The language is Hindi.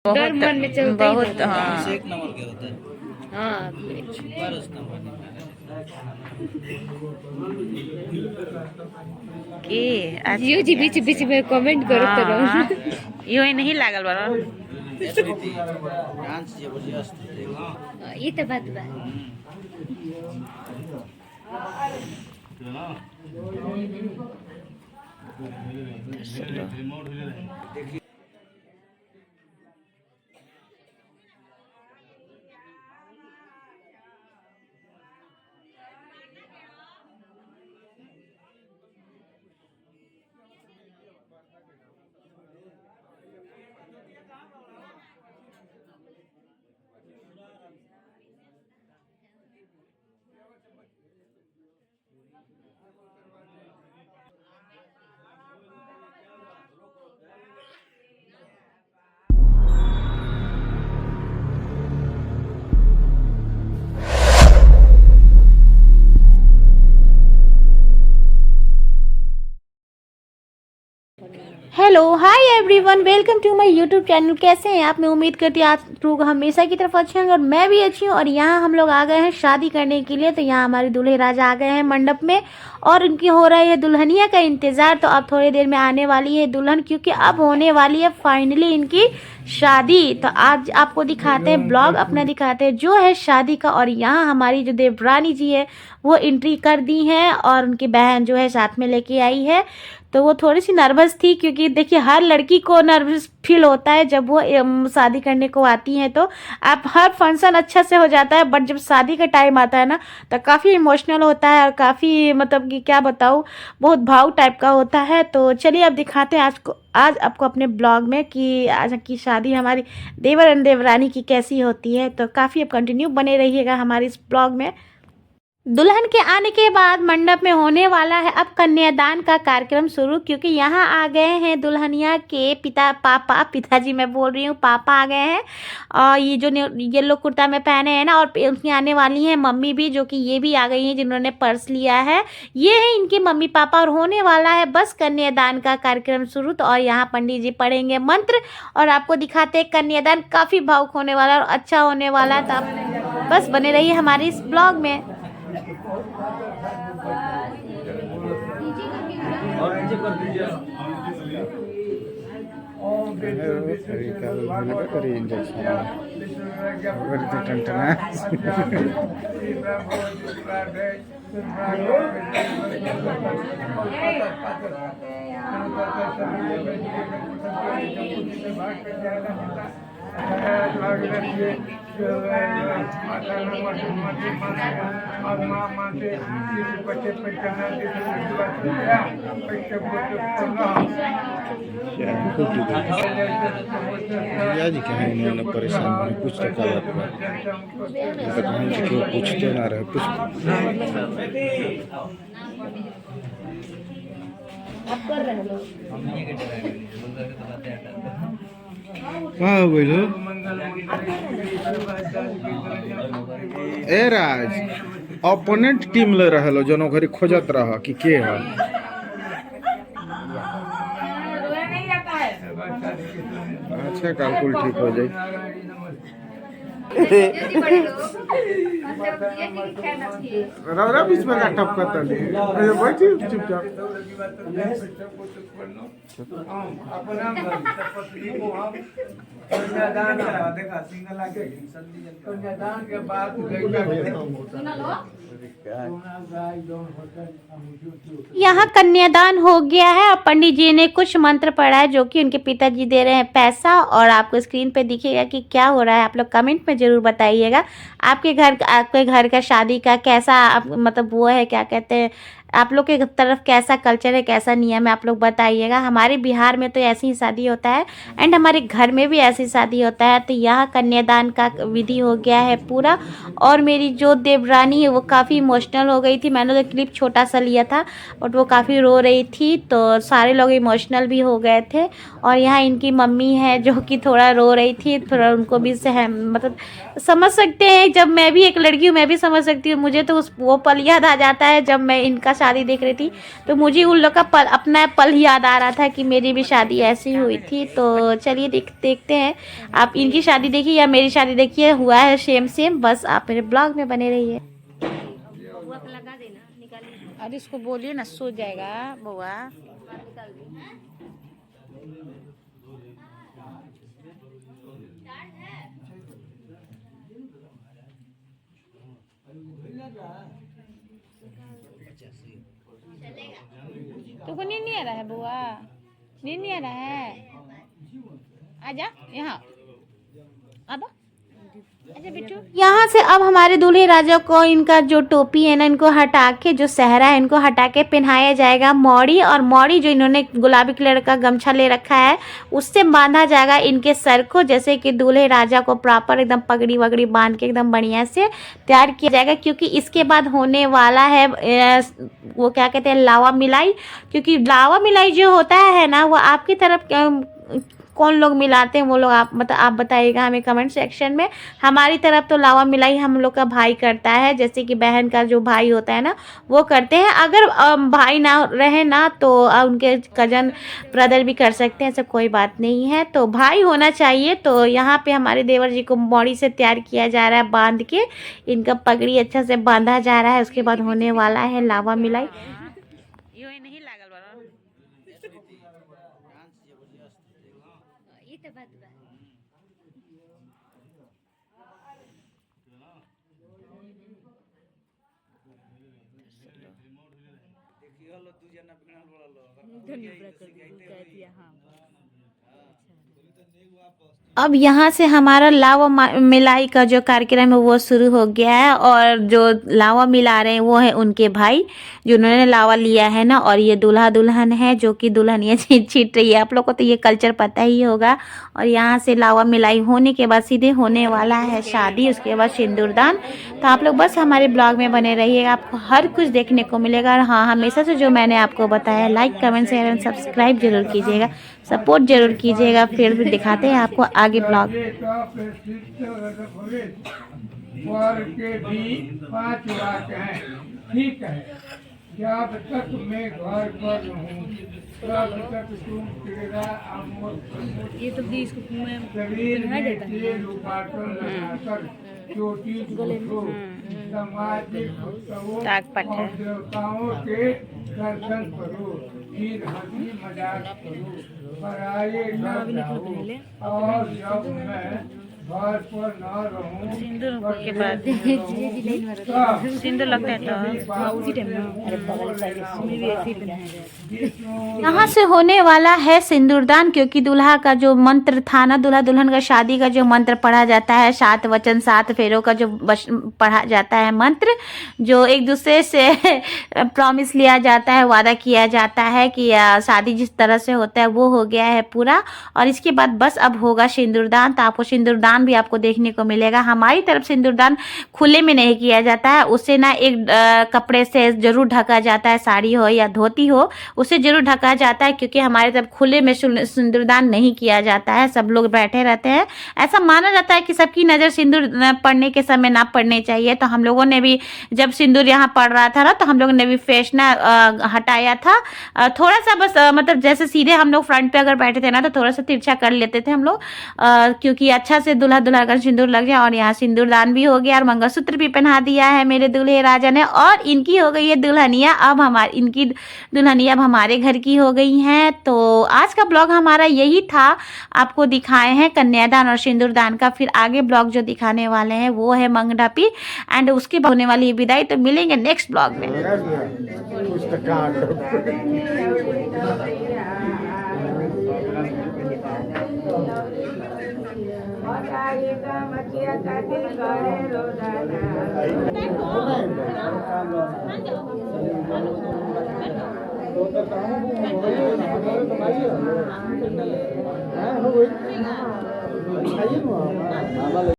डर मन में चलता ही बहुत रहता है। हाँ एक नंबर के होता है हाँ बरस नंबर की जियो जी बीच बीच में कमेंट करते हाँ रहो। यो नहीं लागल बड़ा डांस जबरदस्त ये तो बात बा। Hello hi everyone, welcome to my YouTube channel. कैसे हैं आप? मैं उम्मीद करती हूँ आप लोग हमेशा की तरफ अच्छे होंगे और मैं भी अच्छी हूँ। और यहाँ हम लोग आ गए हैं शादी करने के लिए। तो यहाँ हमारे दूल्हे राजा आ गए हैं मंडप में और उनकी हो रहा है दुल्हनिया का इंतज़ार। तो अब थोड़ी देर में आने वाली है दुल्हन, क्योंकि अब होने वाली है फाइनली इनकी शादी। तो आज आपको दिखाते हैं, ब्लॉग अपना दिखाते हैं जो है शादी का। और यहाँ हमारी जो देवरानी जी है वो एंट्री कर दी हैं और उनकी बहन जो है साथ में लेके आई है। तो वो थोड़ी सी नर्वस थी, क्योंकि देखिए हर लड़की को नर्वस फील होता है जब वो शादी करने को आती हैं। तो आप हर फंक्शन अच्छा से हो जाता है, बट जब शादी का टाइम आता है ना तो काफ़ी इमोशनल होता है और काफ़ी मतलब कि क्या बताऊँ, बहुत भाव टाइप का होता है। तो चलिए अब दिखाते हैं आज आपको अपने ब्लॉग में कि आज की शादी हमारी देवर एंड देवरानी की कैसी होती है। तो काफ़ी अब कंटिन्यू बने रहिएगा हमारे इस ब्लॉग में। दुल्हन के आने के बाद मंडप में होने वाला है अब कन्यादान का कार्यक्रम शुरू, क्योंकि यहाँ आ गए हैं दुल्हनिया के पिताजी मैं बोल रही हूँ, पापा आ गए हैं। और ये जो येलो कुर्ता में पहने हैं ना, और उनकी आने वाली हैं मम्मी भी, जो कि ये भी आ गई हैं जिन्होंने पर्स लिया है। ये है इनके मम्मी पापा और होने वाला है बस कन्यादान का कार्यक्रम शुरू। तो और यहाँ पंडित जी पढ़ेंगे मंत्र और आपको दिखाते हैं कन्यादान। काफ़ी भावुक होने वाला और अच्छा होने वाला है। तो आप बस बने रहिए हमारे इस ब्लॉग में। जी कहीं इन्होंने परेशान होने कुछ तो का बात तो कहीं से क्यों पूछते ना रहे कुछ। हाँ बोलो ए राज अपोनेंट टीम ले रहे लो जनो घरी खोजत रहा कि के है। अच्छा कालकुल ठीक हो जाए। रवरा बीच में टप करता नहीं बैठी चुपचाप। यहाँ कन्यादान हो गया है और पंडित जी ने कुछ मंत्र पढ़ा है जो कि उनके पिताजी दे रहे हैं पैसा। और आपको स्क्रीन पे दिखेगा कि क्या हो रहा है, आप लोग कमेंट में ज़रूर बताइएगा। आपके घर का शादी का कैसा मतलब वो है, क्या कहते हैं, आप लोग के तरफ कैसा कल्चर है, कैसा नियम है, आप लोग बताइएगा। हमारे बिहार में तो ऐसी ही शादी होता है एंड हमारे घर में भी ऐसी शादी होता है। तो यहाँ कन्यादान का विधि हो गया है पूरा। और मेरी जो देवरानी है वो काफ़ी इमोशनल हो गई थी। मैंने तो क्लिप छोटा सा लिया था बट वो काफ़ी रो रही थी, तो सारे लोग इमोशनल भी हो गए थे। और यहाँ इनकी मम्मी है जो कि थोड़ा रो रही थी, थोड़ा उनको भी मतलब समझ सकते हैं, जब मैं भी एक लड़की हूँ मैं भी समझ सकती हूँ। मुझे तो वो पल याद आ जाता है जब मैं इनका शादी देख रही थी तो मुझे उन लोग का पल, अपना पल याद आ रहा था कि मेरी भी शादी ऐसी हुई थी। तो चलिए देखते हैं, आप इनकी शादी देखिए या मेरी शादी देखिए, हुआ है सेम सेम। बस आप मेरे ब्लॉग में बने रहिए। अरे इसको बोलिए ना, सो जाएगा बुआ। तुमको नींद नहीं आ रहा है बुआ? नींद नहीं आ रहा है? आजा यहाँ, अब अच्छा बिट्टू। यहाँ से अब हमारे दूल्हे राजा को इनका जो टोपी है ना, इनको हटा के, जो सहरा है इनको हटा के पहनाया जाएगा मौड़ी। और मौड़ी जो इन्होंने गुलाबी कलर का गमछा ले रखा है उससे बांधा जाएगा इनके सर को, जैसे कि दूल्हे राजा को प्रॉपर एकदम पगड़ी वगड़ी बांध के एकदम बढ़िया से तैयार किया जाएगा। क्योंकि इसके बाद होने वाला है वो क्या कहते हैं, लावा मिलाई। क्योंकि लावा मिलाई जो होता है ना, वो आपकी तरफ कौन लोग मिलाते हैं वो लोग आप बताइएगा हमें कमेंट सेक्शन में। हमारी तरफ तो लावा मिलाई हम लोग का भाई करता है, जैसे कि बहन का जो भाई होता है ना वो करते हैं। अगर भाई ना रहे ना तो उनके कजन ब्रदर भी कर सकते हैं, ऐसा कोई बात नहीं है, तो भाई होना चाहिए। तो यहाँ पे हमारे देवर जी को मौड़ी से तैयार किया जा रहा है, बांध के इनका पगड़ी अच्छा से बांधा जा रहा है। उसके बाद होने वाला है लावा मिलाई। अब यहाँ से हमारा लावा मिलाई का जो कार्यक्रम है वो शुरू हो गया है। और जो लावा मिला रहे हैं वो है उनके भाई जिन्होंने लावा लिया है ना, और ये दूल्हा दुल्हन है जो कि दुल्हनिया छीट रही है। आप लोग को तो ये कल्चर पता ही होगा। और यहाँ से लावा मिलाई होने के बाद सीधे होने वाला है शादी, उसके बाद सिंदूरदान। तो आप लोग बस हमारे ब्लॉग में बने रहिएगा, आपको हर कुछ देखने को मिलेगा। और हाँ, हमेशा से जो मैंने आपको बताया, like comment share and subscribe जरूर कीजिएगा, सपोर्ट जरूर कीजिएगा। फिर भी दिखाते हैं आपको आगे ब्लॉग। के भी 5 वाक्य हैं, ठीक है। जब तक मैं घर पर रहूं तब तक तुम तेरा ये तो शरीर में तेल उपाटन लगाकर चोटी पूछो, सामाजिक उत्सवों और देवताओं के दर्शन करो, फिर हंसी मजाक करो, पराये घर जाओ। और जब मैं घर पर न रहूं सिंदूर के बाद सिंदूर लगता है तो यहाँ से होने वाला है सिंदूरदान। क्योंकि दूल्हा का जो मंत्र था ना, दूल्हा दुल्हन का शादी का जो मंत्र पढ़ा जाता है, 7 वचन 7 फेरों का जो पढ़ा जाता है मंत्र, जो एक दूसरे से प्रॉमिस लिया जाता है, वादा किया जाता है कि शादी जिस तरह से होता है वो हो गया है पूरा। और इसके बाद बस अब होगा सिंदूरदान। तो आपको सिंदूरदान भी आपको देखने को मिलेगा। हमारी तरफ सिंदूरदान खुले में नहीं किया जाता है, उसे ना एक कपड़े से जरूर ढका जाता है, साड़ी हो या धोती हो उसे जरूर ढका जाता है। क्योंकि हमारे तरफ खुले में सिंदूरदान नहीं किया जाता है, सब लोग बैठे रहते हैं। ऐसा माना जाता है कि सबकी नज़र सिंदूर पड़ने के समय ना पड़ने चाहिए। तो हम लोगों ने भी जब सिंदूर यहाँ पड़ रहा था ना, तो हम लोगों ने भी फेस ना हटाया था थोड़ा सा, बस मतलब जैसे सीधे हम लोग फ्रंट पे अगर बैठे थे ना तो थोड़ा सा तिरछा कर लेते थे हम लोग, क्योंकि अच्छा से दूल्हा दुल्हन का सिंदूर लग जाए। और यहाँ सिंदूरदान भी हो गया और मंगलसूत्र भी पहना दिया है मेरे दूल्हे राजा ने। और इनकी हो गई है दुल्हनिया, अब इनकी दुल्हनिया अब हमारे घर की हो गई हैं। तो आज का ब्लॉग हमारा यही था, आपको दिखाए हैं कन्यादान और सिंदूरदान का। फिर आगे ब्लॉग जो दिखाने वाले हैं वो है मंगडापी एंड उसके बाद होने वाली विदाई। तो मिलेंगे नेक्स्ट ब्लॉग में। हाँ